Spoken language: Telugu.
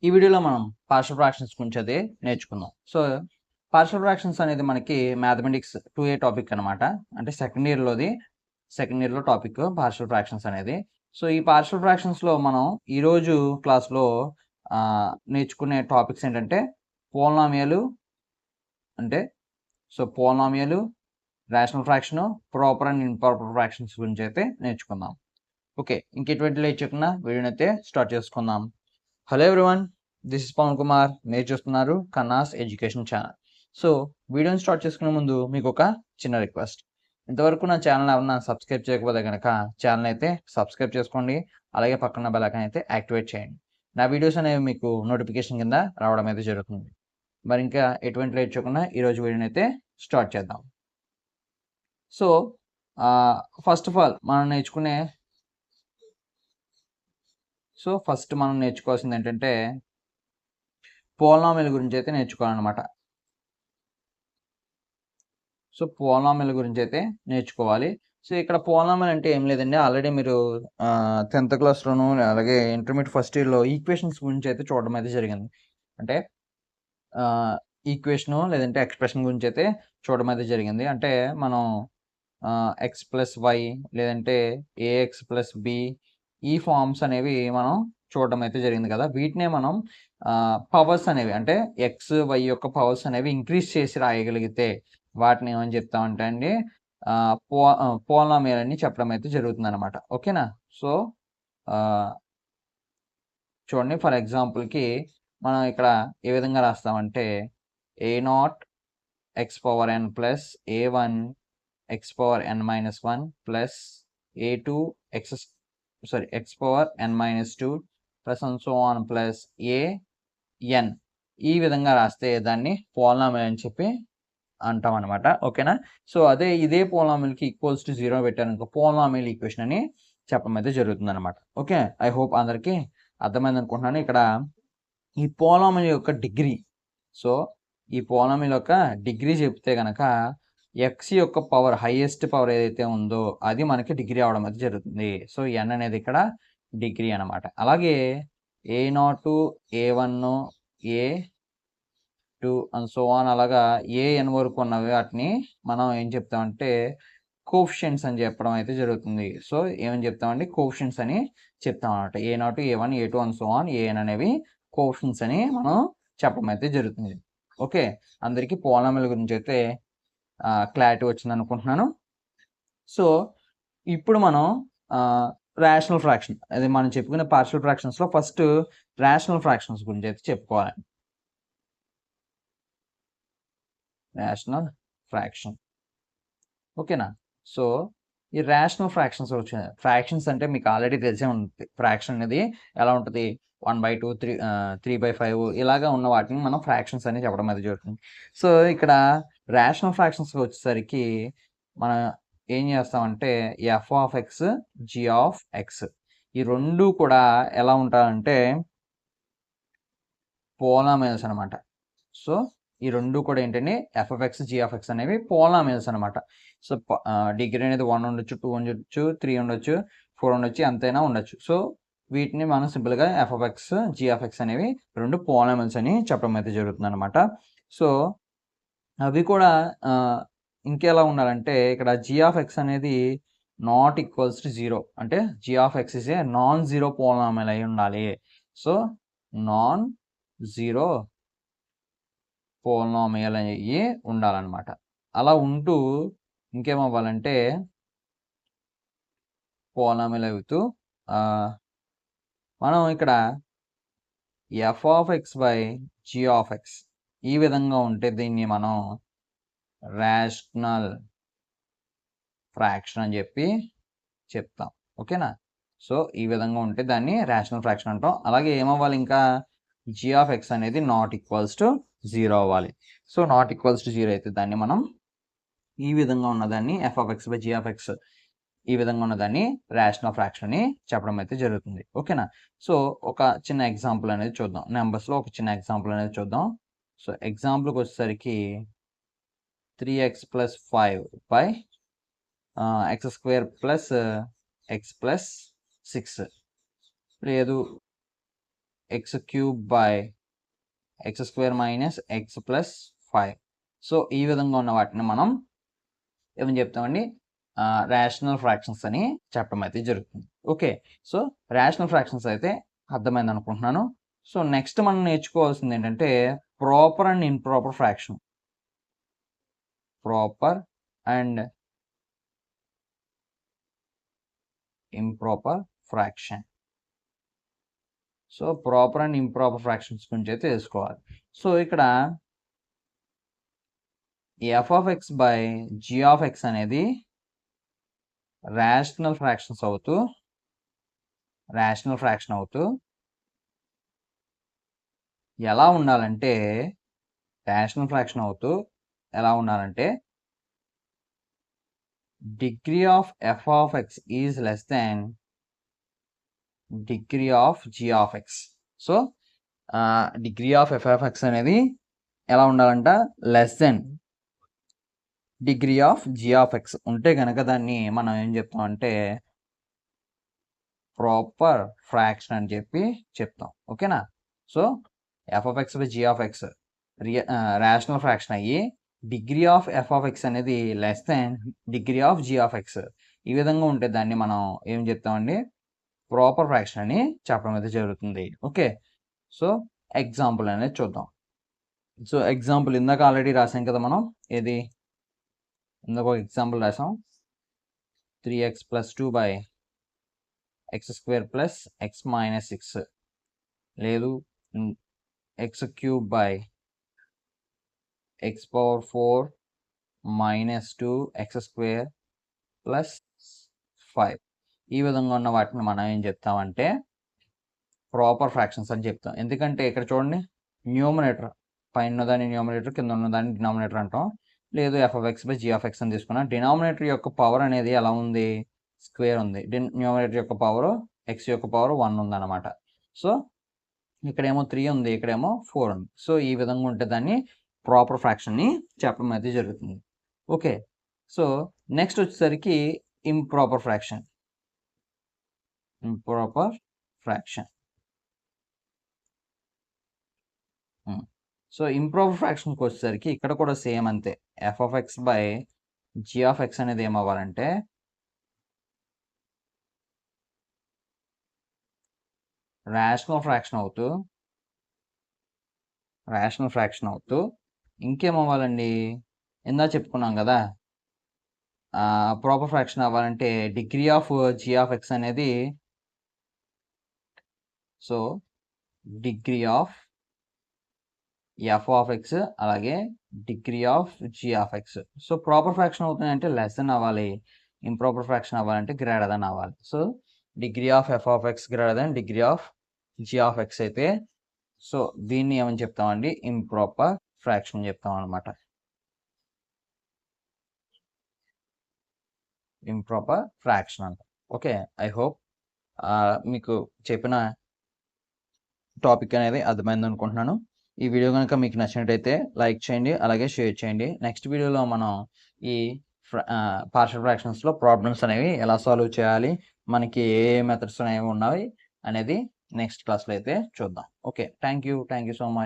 ఈ వీడియోలో మనం పార్షియల్ ఫ్రాక్షన్స్ గురించి అయితే నేర్చుకుందాం. సో పార్షియల్ ఫ్రాక్షన్స్ అనేది మనకి మ్యాథమెటిక్స్ 2A టాపిక్ అనమాట. అంటే సెకండ్ ఇయర్లో టాపిక్ పార్షియల్ ఫ్రాక్షన్స్ అనేది. సో ఈ పార్షియల్ ఫ్రాక్షన్స్లో మనం ఈరోజు క్లాస్లో నేర్చుకునే టాపిక్స్ ఏంటంటే పోలినామియలు, అంటే పోలినామియలు, rational fraction, proper and improper fractions గురించి అయితే నేర్చుకుందాం. ఓకే, ఇంకెటువంటి లేట్ చెప్పిన వీడియోని అయితే స్టార్ట్ చేసుకుందాం. Hello everyone, this is Pavan Kumar. మీరు చూస్తున్నారు కన్నాస్ ఎడ్యుకేషన్ ఛానల్. సో వీడియోని స్టార్ట్ చేసుకునే ముందు మీకు ఒక చిన్న రిక్వెస్ట్. ఇంతవరకు నా ఛానల్ ఏమన్నా సబ్స్క్రైబ్ చేయకపోతే కనుక ఛానల్ అయితే సబ్స్క్రైబ్ చేసుకోండి. అలాగే పక్కన బెల్ ఐకాన్ అయితే యాక్టివేట్ చేయండి. నా వీడియోస్ అనేవి మీకు నోటిఫికేషన్ కింద రావడం అయితే జరుగుతుంది. మరి ఇంకా ఎటువంటి లేట్ చేయకుండా ఈరోజు వీడియోని అయితే స్టార్ట్ చేద్దాం. So first of all first మనం నేర్చుకోవాల్సింది ఏంటంటే పోలినామియల్ గురించి అయితే నేర్చుకోవాలన్నమాట. సో పోలినామియల్ గురించి అయితే నేర్చుకోవాలి. సో ఇక్కడ పోలినామియల్ అంటే ఏం లేదండి, ఆల్రెడీ మీరు 10th క్లాస్లోను అలాగే ఇంటర్మీడియట్ ఫస్ట్ ఇయర్లో ఈక్వేషన్స్ గురించి అయితే చూడడం అయితే జరిగింది. అంటే ఈక్వేషను లేదంటే ఎక్స్ప్రెషన్ గురించి అయితే చూడడం అయితే జరిగింది. అంటే మనం x+y లేదంటే ax+b ఈ ఫార్మ్స్ అనేవి మనం చూడడం అయితే జరిగింది కదా. వీటినే మనం పవర్స్ అనేవి, అంటే ఎక్స్ వై యొక్క పవర్స్ అనేవి ఇంక్రీజ్ చేసి రాయగలిగితే వాటిని ఏమని చెప్తామంటే అండి పోలినామియల్ అని చెప్పడం అయితే జరుగుతుంది అనమాట. ఓకేనా. సో చూడండి, ఫర్ ఎగ్జాంపుల్కి మనం ఇక్కడ ఏ విధంగా రాస్తామంటే a0 x⁴n plus a1 x⁴n-1 plus a2 x⁴n-2 plus and so on plus an. ఈ విధంగా రాస్తే దాన్ని పోలినామియల్ అని చెప్పి అంటాం అనమాట. ఓకేనా. సో ఇదే పోలినామియల్కి ఈక్వల్స్ టు 0 పెట్టారనుకో పోలినామియల్ ఈక్వేషన్ అని చెప్పడం అయితే జరుగుతుంది అనమాట. ఓకే, ఐ హోప్ అందరికీ అర్థమైంది అనుకుంటున్నాను. ఇక్కడ ఈ పోలినామియల్ యొక్క డిగ్రీ, సో ఈ పోలినామియల్ యొక్క డిగ్రీ చెప్తే కనుక ఎక్స్ యొక్క పవర్, హైయెస్ట్ పవర్ ఏదైతే ఉందో అది మనకి డిగ్రీ అవడం అయితే జరుగుతుంది. సో n అనేది ఇక్కడ డిగ్రీ అనమాట. అలాగే a0 a1 a2 and so on అలాగా an వరకు ఉన్నవి వాటిని మనం ఏం చెప్తామంటే కోఎఫిషియెంట్స్ అని చెప్పడం అయితే జరుగుతుంది. సో ఏమని చెప్తామండి, కోఎఫిషియెంట్స్ అని చెప్తాం అనమాట. a0 a1 a2 and so on an అనేవి కోఎఫిషియెంట్స్ అని మనం చెప్పడం అయితే జరుగుతుంది. ఓకే, అందరికీ పోలినామియల్ గురించి అయితే క్లారిటీ వచ్చింది అనుకుంటున్నాను. సో ఇప్పుడు మనం రేషనల్ ఫ్రాక్షన్, అది మనం చెప్పుకునే పార్షియల్ ఫ్రాక్షన్స్లో ఫస్ట్ రేషనల్ ఫ్రాక్షన్స్ గురించి అయితే చెప్పుకోవాలి. రేషనల్ ఫ్రాక్షన్, ఓకేనా. సో ఈ రేషనల్ ఫ్రాక్షన్స్ వచ్చినాయి. ఫ్రాక్షన్స్ అంటే మీకు ఆల్రెడీ తెలిసే ఉంటుంది. ఫ్రాక్షన్ అనేది ఎలా ఉంటుంది, 1/2 3/5 ఇలాగా ఉన్న వాటిని మనం ఫ్రాక్షన్స్ అని చెప్పడం అది జరుగుతుంది. సో ఇక్కడ రేషనల్ ఫ్రాక్షన్స్కి వచ్చేసరికి మనం ఏం చేస్తామంటే f(x), g(x) ఈ రెండు కూడా ఎలా ఉంటాయంటే పోలినామియల్స్ అనమాట. సో ఈ రెండు కూడా ఏంటంటే f(x), g(x) అనేవి పోలినామియల్స్ అనమాట. సో డిగ్రీ అనేది 1 ఉండొచ్చు, 2 ఉండొచ్చు, 3 ఉండొచ్చు, 4 ఉండొచ్చు, ఎంతైనా ఉండొచ్చు. సో వీటిని మనం సింపుల్గా f(x), g(x) అనేవి రెండు పోలినామియల్స్ అని చెప్పడం అయితే జరుగుతుంది అనమాట. సో అవి కూడా ఇంకెలా ఉండాలంటే ఇక్కడ g(x) అనేది నాట్ ఈక్వల్స్ టు 0, అంటే g(x) is a non zero polynomial అయి ఉండాలి. సో నాన్ జీరో పోలినామియల్ అయ్యి ఉండాలన్నమాట. అలా ఉంటూ ఇంకేమవ్వాలంటే పోలినామియల్ అవుతూ మనం ఇక్కడ f(x/g(x) ఈ విధంగా ఉంటే దీన్ని మనం రేషనల్ ఫ్రాక్షన్ అని చెప్పి చెప్తాం. ఓకేనా. సో ఈ విధంగా ఉంటే దాన్ని రేషనల్ ఫ్రాక్షన్ అంటాం. అలాగే ఏమవ్వాలి, ఇంకా g(x) అనేది నాట్ ఈక్వల్స్ టు 0 అవ్వాలి. సో నాట్ ఈక్వల్స్ టు 0 అయితే దాన్ని మనం ఈ విధంగా ఉన్నదాన్ని f(x/g(x) ఈ విధంగా ఉన్నదాన్ని రేషనల్ ఫ్రాక్షన్ అని చెప్పడం అయితే జరుగుతుంది. ఓకేనా. సో ఒక చిన్న ఎగ్జాంపుల్ అనేది చూద్దాం. నెంబర్స్లో ఒక చిన్న ఎగ్జాంపుల్ అనేది చూద్దాం. సో ఎగ్జాంపుల్కి వచ్చేసరికి 3x+5/x² + x+6 లేదు X cube by X square minus X plus 5. So ఈ విధంగా ఉన్న వాటిని మనం ఏమని చెప్తామండి, రేషనల్ ఫ్రాక్షన్స్ అని చెప్పడం అయితే జరుగుతుంది. ఓకే, సో రేషనల్ ఫ్రాక్షన్స్ అయితే అర్థమైంది అనుకుంటున్నాను. సో నెక్స్ట్ మనం నేర్చుకోవాల్సింది ఏంటంటే proper and improper fraction. Proper and improper fraction. So proper and improper fractions గురించి అయితే తెలుసుకోవాలి. సో ఇక్కడ f of x by g of x అనేది రేషనల్ ఫ్రాక్షన్ అవుతూ ఎలా ఉండాలంటే degree of f of x is less than degree of g of x. So degree of f of x అనేది ఎలా ఉండాలంట, less than degree of g of x ఉంటే కనుక దాన్ని మనం ఏం చెప్తామంటే ప్రాపర్ ఫ్రాక్షన్ అని చెప్పి చెప్తాం. ఓకేనా? So f of x by g of x rational fraction అయ్యి degree of f of x అనేది less than degree of g of x ఈ విధంగా ఉంటే దాన్ని మనం ఏం చెప్తామండి, ప్రాపర్ ఫ్రాక్షన్ అని చెప్పడం అయితే జరుగుతుంది. ఓకే, సో ఎగ్జాంపుల్ అనేది చూద్దాం. సో ఎగ్జాంపుల్ ఇందాక ఆల్రెడీ రాసాం కదా మనం, ఏది ఇందాక ఒక ఎగ్జాంపుల్ రాసాం, 3x + 2 by X square plus X minus 6, లేదు X cube by X power 4 minus 2 X square plus 5. ఈ విధంగా ఉన్న వాటిని మనం ఏం చెప్తామంటే ప్రాపర్ ఫ్రాక్షన్స్ అని చెప్తాం. ఎందుకంటే ఇక్కడ చూడండి, న్యూమరేటర్ పైన ఉన్నదాన్ని న్యూమరేటర్, కింద ఉన్నదాన్ని డినామినేటర్ అంటాం. లేదు f of x by g of x అని తీసుకున్నా, డినామినేటర్ యొక్క పవర్ అనేది ఎలా ఉంది, స్క్వేర్ ఉంది. న్యూమరేటర్ యొక్క పవర్ ఎక్స్ యొక్క పవర్ 1 ఉందన్నమాట. సో ఇక్కడేమో 3 ఉంది, ఇక్కడేమో 4 ఉంది. సో ఈ విధంగా ఉంటే దాన్ని ప్రాపర్ ఫ్రాక్షన్ని చెప్పడం అయితే జరుగుతుంది. ఓకే, సో నెక్స్ట్ వచ్చేసరికి ఇంప్రాపర్ ఫ్రాక్షన్. సో ఇంప్రాపర్ ఫ్రాక్షన్కి వచ్చేసరికి ఇక్కడ కూడా సేమ్ అంతే. F of x by g of x అనేది ఏమవ్వాలంటే రేషనల్ ఫ్రాక్షన్ అవుతూ ఇంకేమవ్వాలండి, ఇందా చెప్పుకున్నాం కదా, ప్రాపర్ ఫ్రాక్షన్ అవ్వాలంటే degree of g of x అనేది, so degree of f of x అలాగే degree of g of x. So proper fraction అవుతున్నాయంటే లెస్ దెన్ అవ్వాలి, ఇంప్రాపర్ ఫ్రాక్షన్ అవ్వాలంటే గ్రేటర్ దెన్ అవ్వాలి. So degree of f of x greater than degree of g of x అయితే సో దీన్ని ఏమని చెప్తామండి, ఇంప్రాపర్ ఫ్రాక్షన్ చెప్తాం అనమాట. ఇంప్రాపర్ ఫ్రాక్షన్ అంట. ఓకే, ఐ హోప్ మీకు చెప్పిన టాపిక్ అనేది అర్థమైంది అనుకుంటున్నాను. ఈ వీడియో కనుక మీకు నచ్చినట్టయితే లైక్ చేయండి, అలాగే షేర్ చేయండి. నెక్స్ట్ వీడియోలో మనం ఈ పార్షియల్ ఫ్రాక్షన్స్లో ప్రాబ్లమ్స్ అనేవి ఎలా సాల్వ్ చేయాలి, మనకి ఏ మెథడ్స్ అనేవి ఉన్నాయి అనేది నెక్స్ట్ క్లాస్లో అయితే చూద్దాం. Okay, thank you so much.